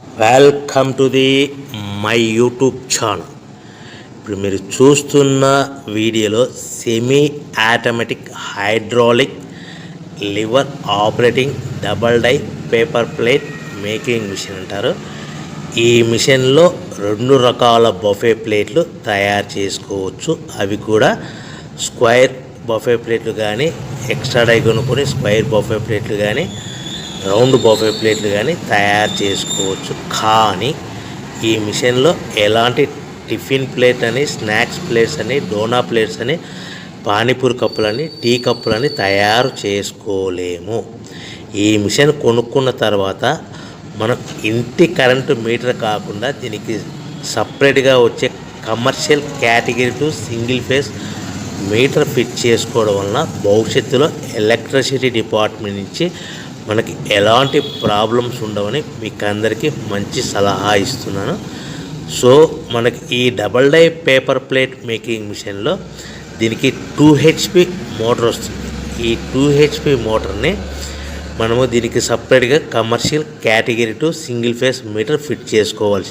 Welcome to the my YouTube channel. ఇప్పుడు మీరు చూస్తున్న వీడియోలో semi automatic hydraulic lever operating double die paper plate making machine అంటారు. ఈ మిషన్లో 2 రకాల బఫే ప్లేట్లు తయారు చేసుకోవచ్చు. అవి కూడా స్క్వేర్ బఫే ప్లేట్లు కానీ, ఎక్స్ట్రా డై కొనుక్కొని స్క్వేర్ బఫే ప్లేట్లు కానీ, రౌండ్ బఫే ప్లేట్లు కానీ తయారు చేసుకోవచ్చు. కానీ ఈ మిషన్లో ఎలాంటి టిఫిన్ ప్లేట్ అని, స్నాక్స్ ప్లేట్స్ అని, డోనా ప్లేట్స్ అని, పానీపూరి కప్పులని, టీ కప్పులని తయారు చేసుకోలేము. ఈ మిషన్ కొనుక్కున్న తర్వాత మనం ఇంటి కరెంటు మీటర్ కాకుండా దీనికి సపరేట్గా వచ్చే commercial category to single phase metre fit చేసుకోవడం వలన భవిష్యత్తులో ఎలక్ట్రిసిటీ డిపార్ట్మెంట్ నుంచి మనకి ఎలాంటి ప్రాబ్లమ్స్ ఉండవని మీకు అందరికీ మంచి సలహా ఇస్తున్నాను. సో మనకి ఈ double die paper plate making మిషన్లో దీనికి 2 HP మోటార్ వస్తుంది. ఈ 2 HP మోటార్ని మనము దీనికి సపరేట్గా commercial category to single phase metre fit చేసుకోవాల్సి